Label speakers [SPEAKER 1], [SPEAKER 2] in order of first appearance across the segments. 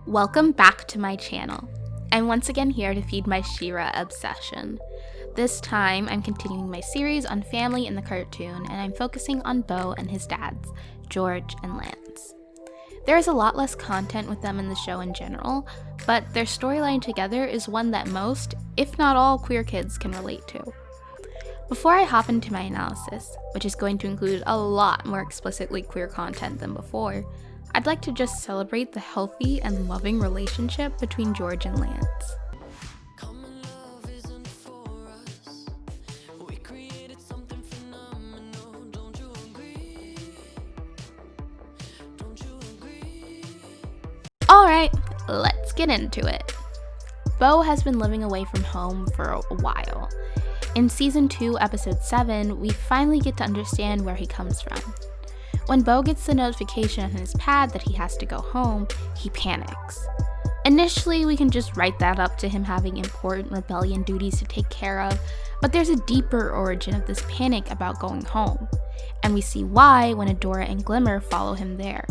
[SPEAKER 1] Welcome back to my channel. I'm once again here to feed my She-Ra obsession. This time, I'm continuing my series on family in the cartoon, and I'm focusing on Bo and his dads, George and Lance. There is a lot less content with them in the show in general, but their storyline together is one that most, if not all, queer kids can relate to. Before I hop into my analysis, which is going to include a lot more explicitly queer content than before, I'd like to just celebrate the healthy and loving relationship between George and Lance. Alright, let's get into it. Bo has been living away from home for a while. In Season 2, Episode 7, we finally get to understand where he comes from. When Bo gets the notification on his pad that he has to go home, he panics. Initially, we can just write that up to him having important rebellion duties to take care of, but there's a deeper origin of this panic about going home, and we see why when Adora and Glimmer follow him there.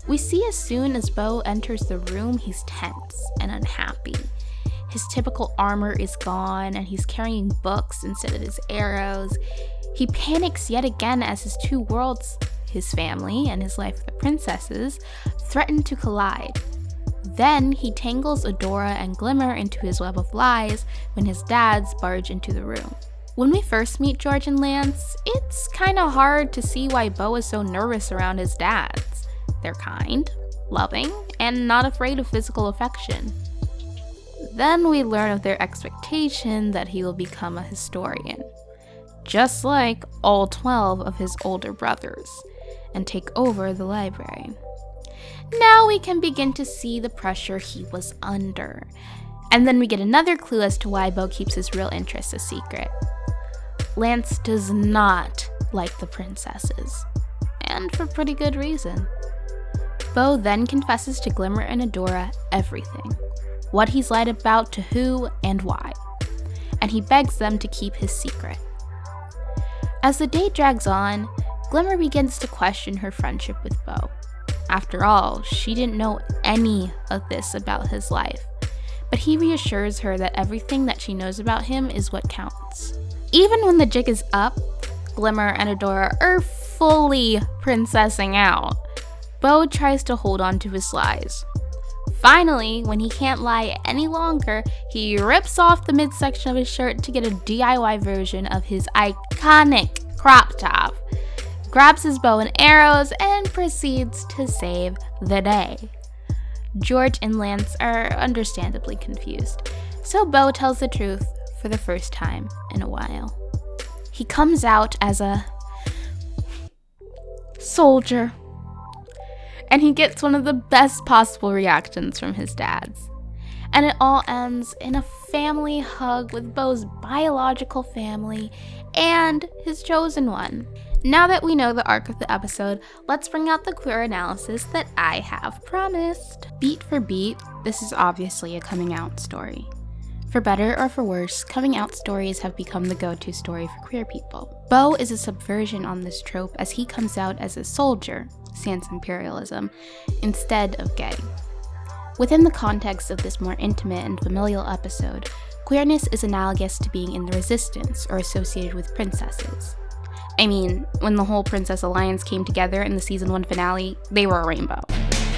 [SPEAKER 1] We see as soon as Bo enters the room, he's tense and unhappy. His typical armor is gone, and he's carrying books instead of his arrows. He panics yet again as his two worlds, his family and his life with the princesses, threaten to collide. Then he tangles Adora and Glimmer into his web of lies when his dads barge into the room. When we first meet George and Lance, it's kinda hard to see why Bo is so nervous around his dads. They're kind, loving, and not afraid of physical affection. Then we learn of their expectation that he will become a historian, just like all 12 of his older brothers, and take over the library. Now we can begin to see the pressure he was under, and then we get another clue as to why Bo keeps his real interests a secret. Lance does not like the princesses, and for pretty good reason. Bo then confesses to Glimmer and Adora everything, what he's lied about to who and why, and he begs them to keep his secret. As the day drags on, Glimmer begins to question her friendship with Bo. After all, she didn't know any of this about his life, but he reassures her that everything that she knows about him is what counts. Even when the jig is up, Glimmer and Adora are fully princessing out. Bo tries to hold on to his lies. Finally, when he can't lie any longer, he rips off the midsection of his shirt to get a DIY version of his iconic crop top, grabs his bow and arrows, and proceeds to save the day. George and Lance are understandably confused, so Bo tells the truth for the first time in a while. He comes out as a soldier, and he gets one of the best possible reactions from his dads. And it all ends in a family hug with Bo's biological family and his chosen one. Now that we know the arc of the episode, let's bring out the queer analysis that I have promised. Beat for beat, this is obviously a coming out story. For better or for worse, coming out stories have become the go-to story for queer people. Bo is a subversion on this trope as he comes out as a soldier, sans imperialism, instead of gay. Within the context of this more intimate and familial episode, queerness is analogous to being in the resistance or associated with princesses. I mean, when the whole Princess Alliance came together in the Season 1 finale, they were a rainbow.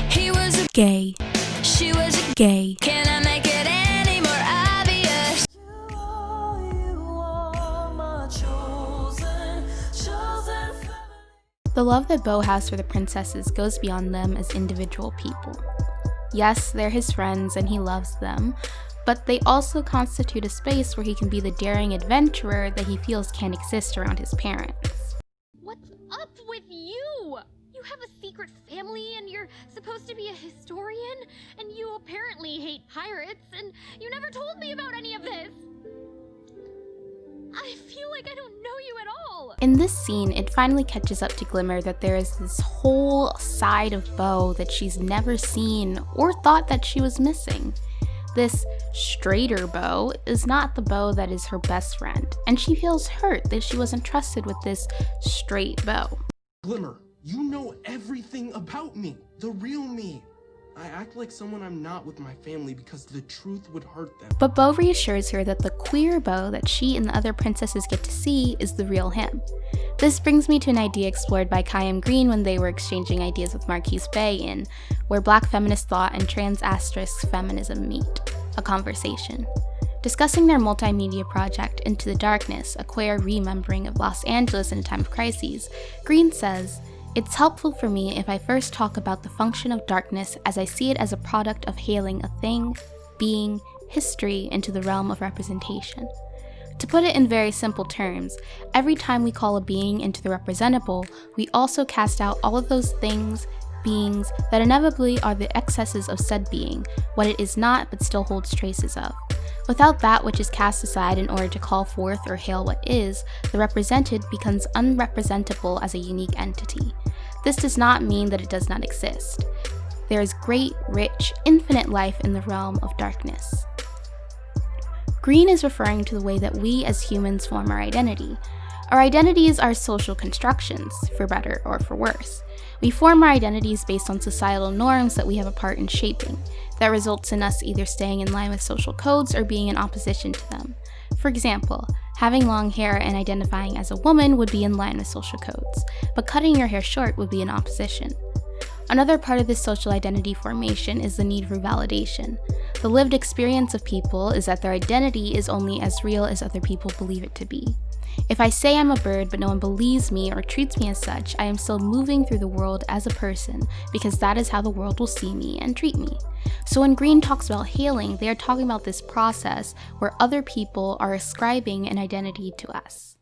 [SPEAKER 2] He was a
[SPEAKER 1] Gay.
[SPEAKER 2] She was a
[SPEAKER 1] Gay.
[SPEAKER 2] Can I make it any more obvious?
[SPEAKER 1] The love that Bo has for the princesses goes beyond them as individual people. Yes, they're his friends and he loves them, but they also constitute a space where he can be the daring adventurer that he feels can't exist around his parents.
[SPEAKER 3] What's up with you? You have a secret family and you're supposed to be a historian, and you apparently hate pirates, and you never told me about any of this. I feel like I don't know you at all.
[SPEAKER 1] In this scene, it finally catches up to Glimmer that there is this whole side of Bo that she's never seen or thought that she was missing. This straighter Bo is not the Bo that is her best friend, and she feels hurt that she wasn't trusted with this straight Bo.
[SPEAKER 4] Glimmer, you know everything about me, the real me. I act like someone I'm not with my family because the truth would hurt them.
[SPEAKER 1] But Bo reassures her that the queer Bo that she and the other princesses get to see is the real him. This brings me to an idea explored by Khayyam Green when they were exchanging ideas with Marquise Bey in Where Black Feminist Thought and Trans * Feminism Meet, a conversation. Discussing their multimedia project Into the Darkness, a queer remembering of Los Angeles in a time of crises, Green says, "It's helpful for me if I first talk about the function of darkness as I see it as a product of hailing a thing, being, history into the realm of representation. To put it in very simple terms, every time we call a being into the representable, we also cast out all of those things, beings, that inevitably are the excesses of said being, what it is not but still holds traces of. Without that which is cast aside in order to call forth or hail what is, the represented becomes unrepresentable as a unique entity. This does not mean that it does not exist. There is great, rich, infinite life in the realm of darkness." Green is referring to the way that we as humans form our identity. Our identities are social constructions, for better or for worse. We form our identities based on societal norms that we have a part in shaping. That results in us either staying in line with social codes or being in opposition to them. For example, having long hair and identifying as a woman would be in line with social codes, but cutting your hair short would be in opposition. Another part of this social identity formation is the need for validation. The lived experience of people is that their identity is only as real as other people believe it to be. If I say I'm a bird but no one believes me or treats me as such, I am still moving through the world as a person because that is how the world will see me and treat me. So when Green talks about hailing, they are talking about this process where other people are ascribing an identity to us.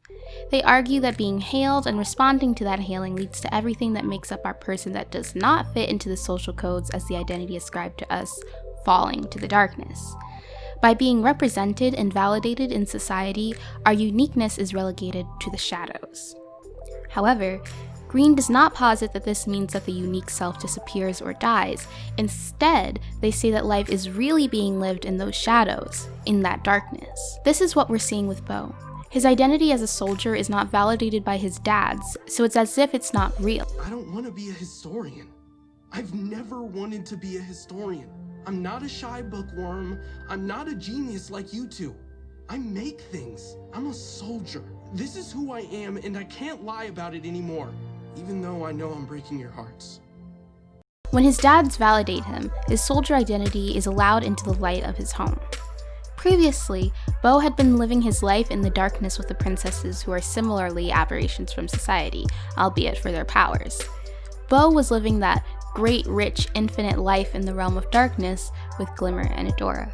[SPEAKER 1] They argue that being hailed and responding to that hailing leads to everything that makes up our person that does not fit into the social codes as the identity ascribed to us falling to the darkness. By being represented and validated in society, our uniqueness is relegated to the shadows. However, Green does not posit that this means that the unique self disappears or dies. Instead, they say that life is really being lived in those shadows, in that darkness. This is what we're seeing with Bo. His identity as a soldier is not validated by his dad's, so it's as if it's not real.
[SPEAKER 4] I don't want to be a historian. I've never wanted to be a historian. I'm not a shy bookworm. I'm not a genius like you two. I make things. I'm a soldier. This is who I am, and I can't lie about it anymore, even though I know I'm breaking your hearts.
[SPEAKER 1] When his dads validate him, his soldier identity is allowed into the light of his home. Previously, Bo had been living his life in the darkness with the princesses who are similarly aberrations from society, albeit for their powers. Bo was living that great, rich, infinite life in the realm of darkness with Glimmer and Adora.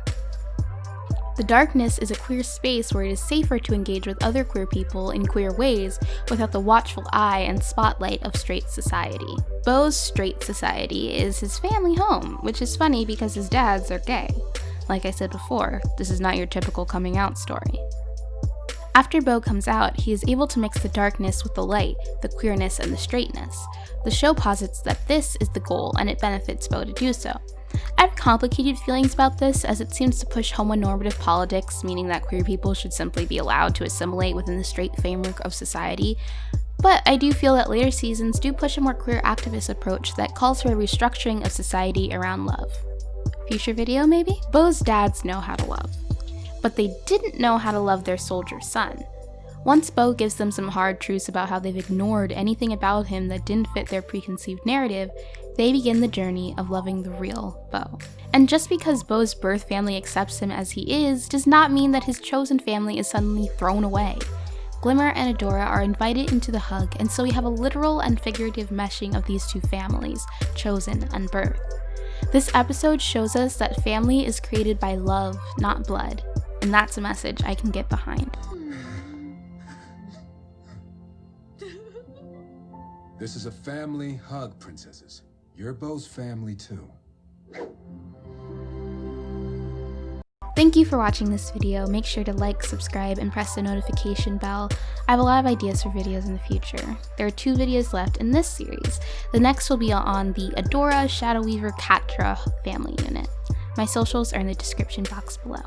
[SPEAKER 1] The darkness is a queer space where it is safer to engage with other queer people in queer ways without the watchful eye and spotlight of straight society. Bo's straight society is his family home, which is funny because his dads are gay. Like I said before, this is not your typical coming out story. After Bo comes out, he is able to mix the darkness with the light, the queerness and the straightness. The show posits that this is the goal and it benefits Bo to do so. I have complicated feelings about this as it seems to push homonormative politics, meaning that queer people should simply be allowed to assimilate within the straight framework of society. But I do feel that later seasons do push a more queer activist approach that calls for a restructuring of society around love. Future video maybe? Bo's dads know how to love, but they didn't know how to love their soldier son. Once Bo gives them some hard truths about how they've ignored anything about him that didn't fit their preconceived narrative, they begin the journey of loving the real Bo. And just because Bo's birth family accepts him as he is, does not mean that his chosen family is suddenly thrown away. Glimmer and Adora are invited into the hug, and so we have a literal and figurative meshing of these two families, chosen and birth. This episode shows us that family is created by love, not blood, and that's a message I can get behind.
[SPEAKER 5] This is a family hug, princesses. You're Bo's family too.
[SPEAKER 1] Thank you for watching this video. Make sure to like, subscribe, and press the notification bell. I have a lot of ideas for videos in the future. There are 2 videos left in this series. The next will be on the Adora, Shadow Weaver, Catra family unit. My socials are in the description box below.